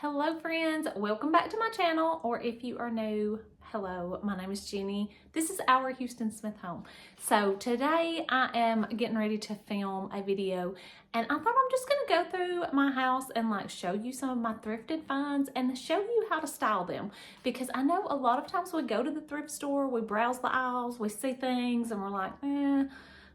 Hello friends, welcome back to my channel, or if you are new, hello, my name is Jenny. This is our Houston Smith home. So today I am getting ready to film a video, and I thought I'm just gonna go through my house and show you some of my thrifted finds and show you how to style them, because I know a lot of times we go to the thrift store, we browse the aisles, we see things and we're like,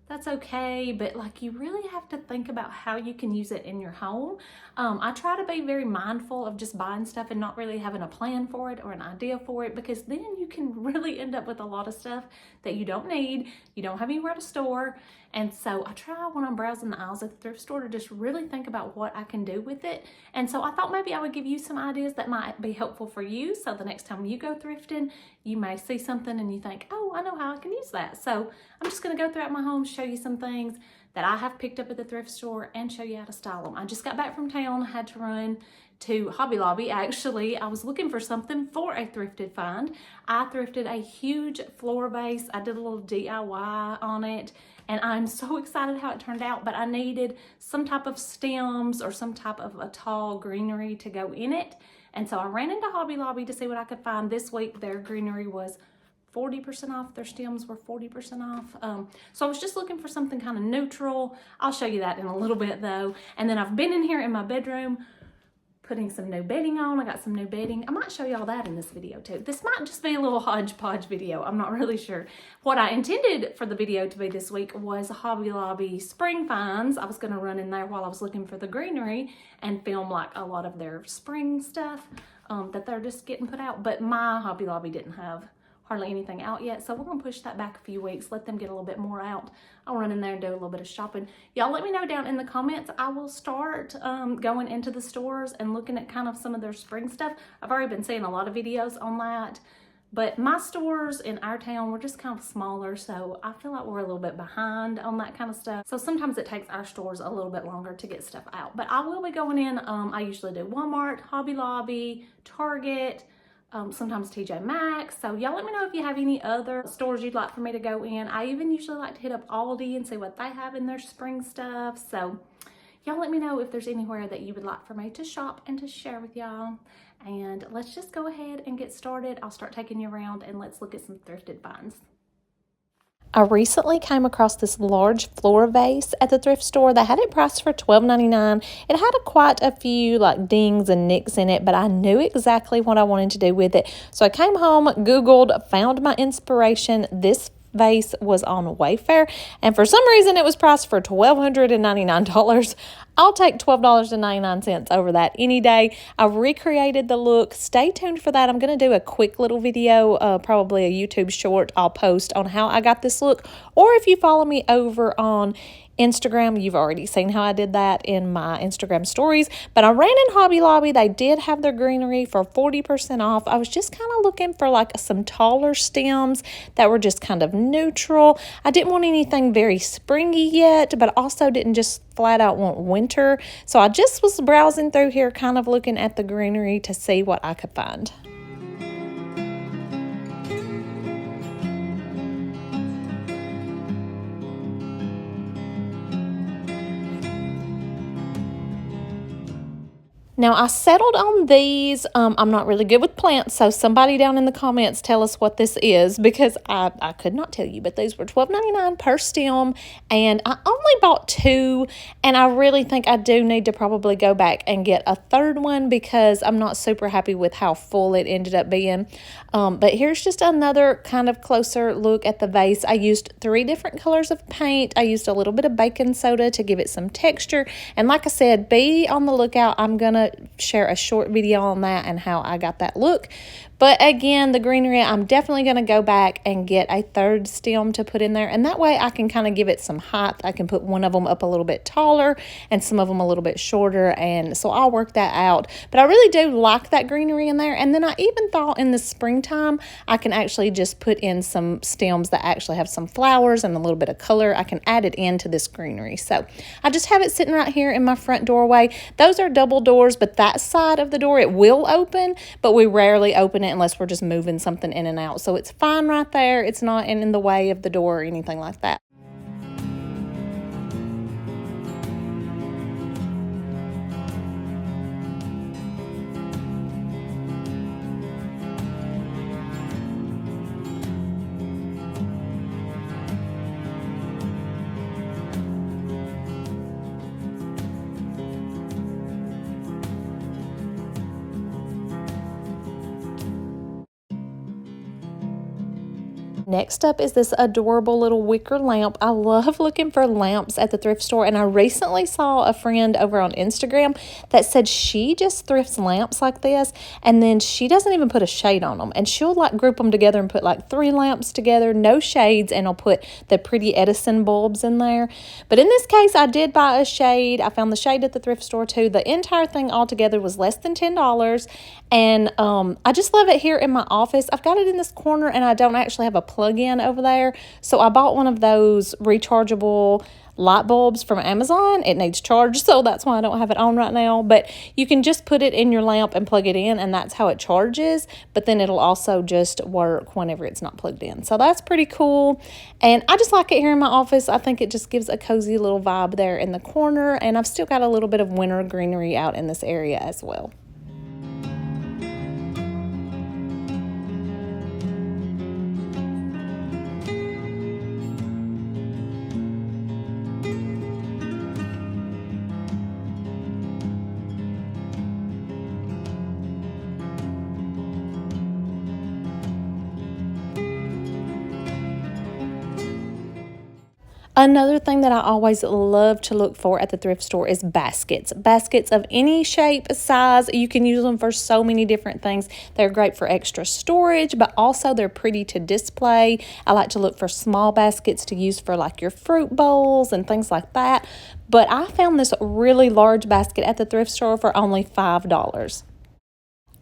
that's okay, but you really have to think about how you can use it in your home. I try to be very mindful of just buying stuff and not really having a plan for it or an idea for it, because then you can really end up with a lot of stuff that you don't need, you don't have anywhere to store. And so I try when I'm browsing the aisles at the thrift store to just really think about what I can do with it. And so I thought maybe I would give you some ideas that might be helpful for you, so the next time you go thrifting, you may see something and you think, oh, I know how I can use that. So I'm just gonna go throughout my home, show you some things that I have picked up at the thrift store and show you how to style them. I just got back from town, I had to run to Hobby Lobby. Actually, I was looking for something for a thrifted find. I thrifted a huge floor vase. I did a little DIY on it, and I'm so excited how it turned out, but I needed some type of stems or some type of a tall greenery to go in it. And so I ran into Hobby Lobby to see what I could find. This week, their greenery was 40% off. Their stems were 40% off. So I was just looking for something kind of neutral. I'll show you that in a little bit though. And then I've been in here in my bedroom putting some new bedding on. I got some new bedding. I might show y'all that in this video too. This might just be a little hodgepodge video. I'm not really sure. What I intended for the video to be this week was Hobby Lobby spring finds. I was gonna run in there while I was looking for the greenery and film a lot of their spring stuff that they're just getting put out. But my Hobby Lobby didn't have hardly anything out yet, so we're gonna push that back a few weeks, let them get a little bit more out. I'll run in there and do a little bit of shopping. Y'all let me know down in the comments. I will start going into the stores and looking at kind of some of their spring stuff. I've already been seeing a lot of videos on that, but my stores in our town were just kind of smaller, so I feel like we're a little bit behind on that kind of stuff. So sometimes it takes our stores a little bit longer to get stuff out, but I will be going in. I usually do Walmart, Hobby Lobby, Target, sometimes TJ Maxx. So y'all let me know if you have any other stores you'd like for me to go in. I even usually like to hit up Aldi and see what they have in their spring stuff. So y'all let me know if there's anywhere that you would like for me to shop and to share with y'all. And let's just go ahead and get started. I'll start taking you around and let's look at some thrifted finds. I recently came across this large floor vase at the thrift store. They had it priced for $12.99. It had quite a few dings and nicks in it, but I knew exactly what I wanted to do with it. So I came home, Googled, found my inspiration. This vase was on Wayfair, and for some reason it was priced for $1,299. I'll take $12.99 over that any day. I recreated the look. Stay tuned for that. I'm going to do a quick little video, probably a YouTube short I'll post on how I got this look. Or if you follow me over on Instagram, you've already seen how I did that in my Instagram stories. But I ran in Hobby Lobby. They did have their greenery for 40% off. I was just kind of looking for some taller stems that were just kind of neutral. I didn't want anything very springy yet, but also didn't just flat out want winter. So I just was browsing through here, kind of looking at the greenery to see what I could find. Now, I settled on these. I'm not really good with plants, so somebody down in the comments tell us what this is, because I could not tell you, but these were $12.99 per stem, and I only bought two, and I really think I do need to probably go back and get a third one, because I'm not super happy with how full it ended up being. But here's just another kind of closer look at the vase. I used 3 different colors of paint. I used a little bit of baking soda to give it some texture, and like I said, be on the lookout. I'm gonna share a short video on that and how I got that look. But again, the greenery, I'm definitely going to go back and get a third stem to put in there. And that way I can kind of give it some height. I can put one of them up a little bit taller and some of them a little bit shorter. And so I'll work that out. But I really do like that greenery in there. And then I even thought in the springtime, I can actually just put in some stems that actually have some flowers and a little bit of color. I can add it into this greenery. So I just have it sitting right here in my front doorway. Those are double doors, but that side of the door, it will open, but we rarely open it unless we're just moving something in and out. So it's fine right there. It's not in the way of the door or anything like that. Next up is this adorable little wicker lamp. I love looking for lamps at the thrift store, and I recently saw a friend over on Instagram that said she just thrifts lamps like this, and then she doesn't even put a shade on them, and she'll like group them together and put like 3 lamps together, no shades, and I'll put the pretty Edison bulbs in there. But in this case, I did buy a shade. I found the shade at the thrift store too. The entire thing altogether was less than $10, and I just love it here in my office. I've got it in this corner, and I don't actually have a plug-in over there, so I bought one of those rechargeable light bulbs from Amazon. It needs charge, so that's why I don't have it on right now, but you can just put it in your lamp and plug it in, and that's how it charges, but then it'll also just work whenever it's not plugged in. So that's pretty cool, and I just like it here in my office. I think it just gives a cozy little vibe there in the corner, and I've still got a little bit of winter greenery out in this area as well. Another thing that I always love to look for at the thrift store is baskets. Baskets of any shape, size. You can use them for so many different things. They're great for extra storage, but also they're pretty to display. I like to look for small baskets to use for like your fruit bowls and things like that. But I found this really large basket at the thrift store for only $5.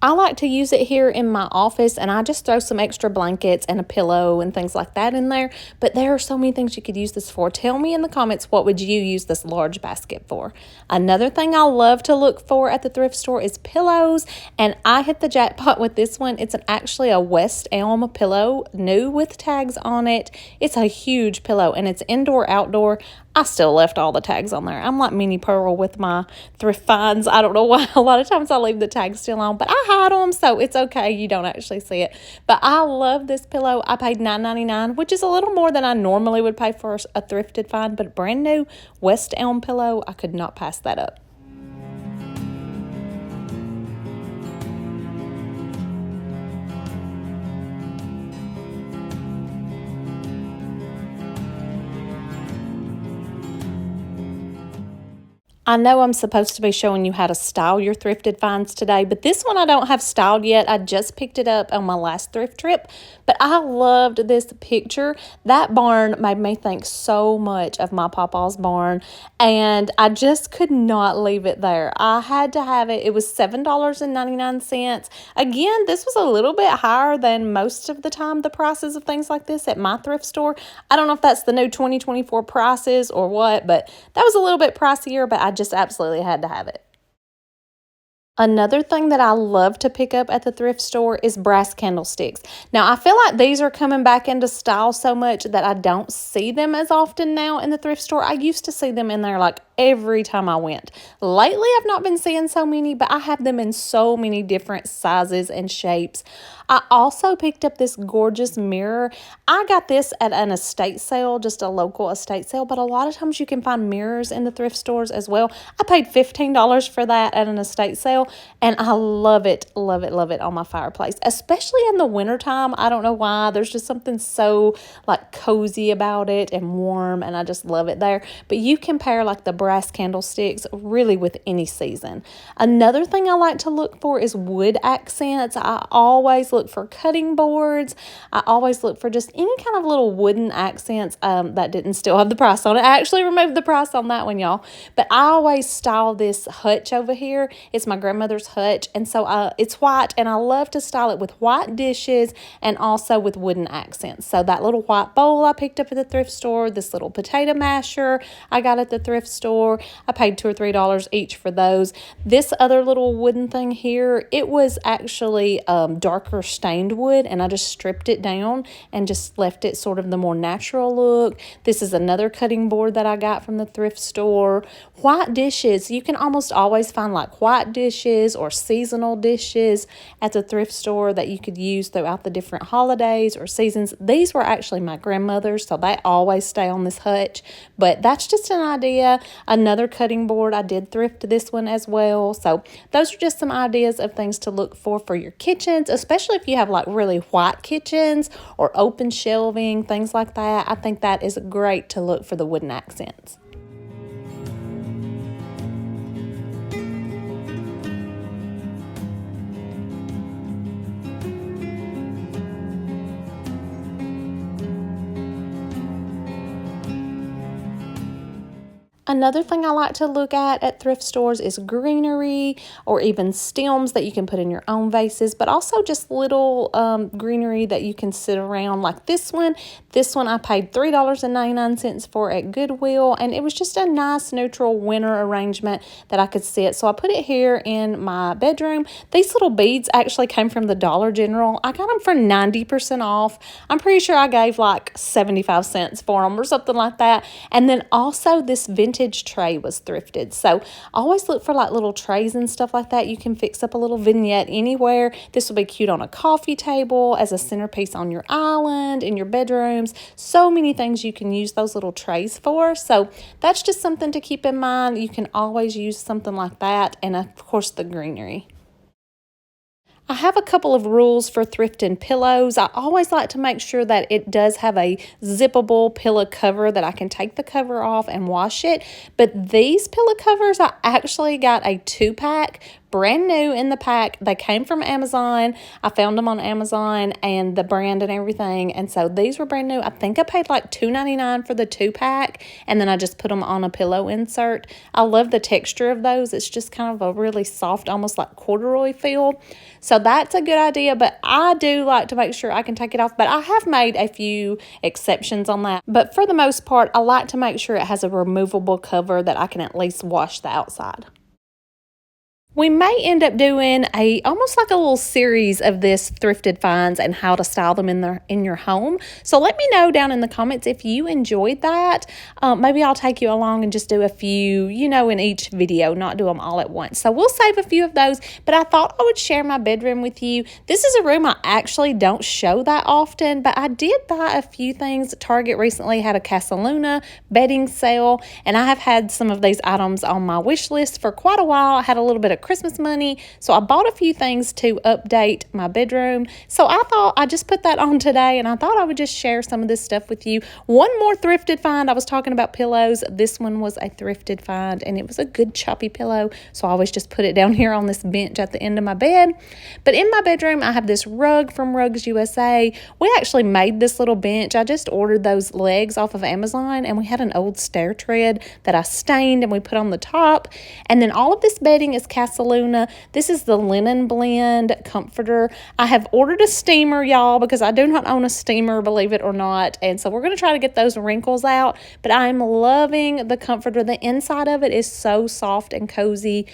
I like to use it here in my office, and I just throw some extra blankets and a pillow and things like that in there. But there are so many things you could use this for. Tell me in the comments, what would you use this large basket for? Another thing I love to look for at the thrift store is pillows, and I hit the jackpot with this one. It's actually a West Elm pillow, new with tags on it. It's a huge pillow, and it's indoor, outdoor. I still left all the tags on there. I'm like Minnie Pearl with my thrift finds. I don't know why. A lot of times I leave the tags still on, but I hide them, so it's okay. You don't actually see it. But I love this pillow. I paid $9.99, which is a little more than I normally would pay for a thrifted find, but a brand new West Elm pillow, I could not pass that up. I know I'm supposed to be showing you how to style your thrifted finds today, but this one I don't have styled yet. I just picked it up on my last thrift trip, but I loved this picture. That barn made me think so much of my papa's barn, and I just could not leave it there. I had to have it. It was $7.99. Again, this was a little bit higher than most of the time the prices of things like this at my thrift store. I don't know if that's the new 2024 prices or what, but that was a little bit pricier, but I just absolutely had to have it. Another thing that I love to pick up at the thrift store is brass candlesticks. Now, I feel like these are coming back into style so much that I don't see them as often now in the thrift store. I used to see them in there like every time I went. Lately, I've not been seeing so many, but I have them in so many different sizes and shapes. I also picked up this gorgeous mirror. I got this at an estate sale, just a local estate sale, but a lot of times you can find mirrors in the thrift stores as well. I paid $15 for that at an estate sale, and I love it on my fireplace, especially in the wintertime. I don't know why. There's just something so like cozy about it and warm, and I just love it there. But you can pair like the brass candlesticks really with any season. Another thing I like to look for is wood accents. I always look for cutting boards. I always look for just any kind of little wooden accents. That didn't still have the price on it. I actually removed the price on that one, y'all. But I always style this hutch over here. It's my grandmother's hutch, and so it's white, and I love to style it with white dishes and also with wooden accents. So that little white bowl I picked up at the thrift store, this little potato masher I got at the thrift store. I paid $2 or $3 each for those. This other little wooden thing here, it was actually darker stained wood, and I just stripped it down and just left it sort of the more natural look. This is another cutting board that I got from the thrift store. White dishes, you can almost always find like white dishes or seasonal dishes at the thrift store that you could use throughout the different holidays or seasons. These were actually my grandmother's, so they always stay on this hutch, but that's just an idea. Another cutting board, I did thrift this one as well. So those are just some ideas of things to look for your kitchens, especially if you have like really white kitchens or open shelving, things like that. I think that is great to look for the wooden accents. Another thing I like to look at thrift stores is greenery or even stems that you can put in your own vases, but also just little greenery that you can sit around like this one. This one I paid $3.99 for at Goodwill, and it was just a nice neutral winter arrangement that I could sit. So I put it here in my bedroom. These little beads actually came from the Dollar General. I got them for 90% off. I'm pretty sure I gave like 75 cents for them or something like that. And then also this vintage tray was thrifted. So always look for like little trays and stuff like that. You can fix up a little vignette anywhere. This will be cute on a coffee table, as a centerpiece on your island, in your bedrooms. So many things you can use those little trays for. So that's just something to keep in mind. You can always use something like that. And of course the greenery. I have a couple of rules for thrifting pillows. I always like to make sure that it does have a zippable pillow cover that I can take the cover off and wash it. But these pillow covers, I actually got a 2-pack, brand new in the pack. They came from Amazon. I found them on Amazon and the brand and everything. And so these were brand new. I think I paid like $2.99 for the 2-pack. And then I just put them on a pillow insert. I love the texture of those. It's just kind of a really soft, almost like corduroy feel. So that's a good idea, but I do like to make sure I can take it off. But I have made a few exceptions on that. But for the most part, I like to make sure it has a removable cover that I can at least wash the outside. We may end up doing almost like a little series of this thrifted finds and how to style them in your home. So let me know down in the comments if you enjoyed that. Maybe I'll take you along and just do a few, in each video, not do them all at once. So we'll save a few of those, but I thought I would share my bedroom with you. This is a room I actually don't show that often, but I did buy a few things. Target recently had a Casaluna bedding sale, and I have had some of these items on my wish list for quite a while. I had a little bit of Christmas money, so I bought a few things to update my bedroom. So I thought I just put that on today, and I thought I would just share some of this stuff with you. One more thrifted find. I was talking about pillows. This one was a thrifted find, and it was a good choppy pillow, so I always just put it down here on this bench at the end of my bed. But in my bedroom, I have this rug from Rugs USA. We actually made this little bench. I just ordered those legs off of Amazon, and we had an old stair tread that I stained and we put on the top. And then all of this bedding is Casaluna. This is the linen blend comforter. I have ordered a steamer, y'all, because I do not own a steamer, believe it or not. And so we're going to try to get those wrinkles out. But I'm loving the comforter. The inside of it is so soft and cozy.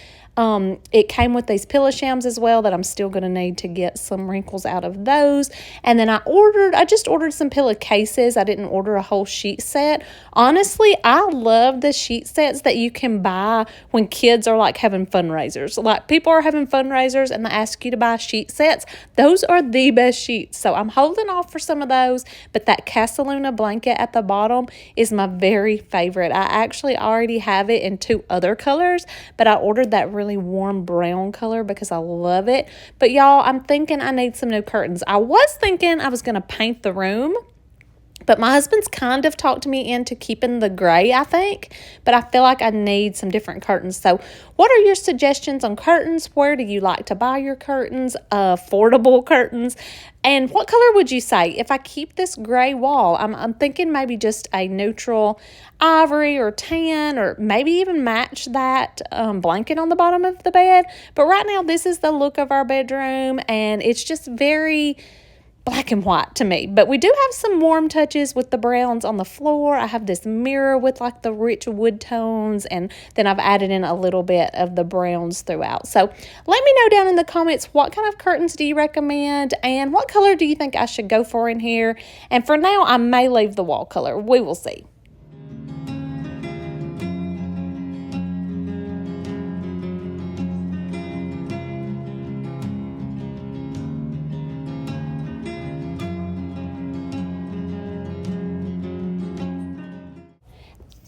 It came with these pillow shams as well that I'm still going to need to get some wrinkles out of those. And then I just ordered some pillowcases. I didn't order a whole sheet set. Honestly, I love the sheet sets that you can buy when kids are like having fundraisers. Like people are having fundraisers and they ask you to buy sheet sets. Those are the best sheets. So I'm holding off for some of those, but that Casaluna blanket at the bottom is my very favorite. I actually already have it in 2 other colors, but I ordered that really warm brown color because I love it. But y'all, I'm thinking I need some new curtains. I was thinking I was going to paint the room, but my husband's kind of talked me into keeping the gray, I think. But I feel like I need some different curtains. So what are your suggestions on curtains? Where do you like to buy your curtains? Affordable curtains? And what color would you say? If I keep this gray wall, I'm thinking maybe just a neutral ivory or tan, or maybe even match that blanket on the bottom of the bed. But right now, this is the look of our bedroom, and it's just very black and white to me. But we do have some warm touches with the browns on the floor. I have this mirror with like the rich wood tones, and then I've added in a little bit of the browns throughout. So let me know down in the comments, what kind of curtains do you recommend, and what color do you think I should go for in here? And for now, I may leave the wall color. We will see.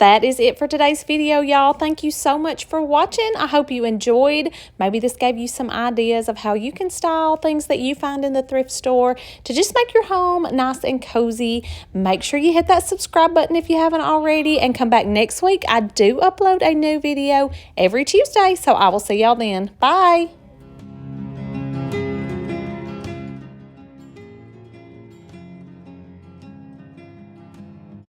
that is it for today's video, y'all. Thank you so much for watching. I hope you enjoyed. Maybe this gave you some ideas of how you can style things that you find in the thrift store to just make your home nice and cozy. Make sure you hit that subscribe button if you haven't already, and come back next week. I do upload a new video every Tuesday, so I will see y'all then. Bye.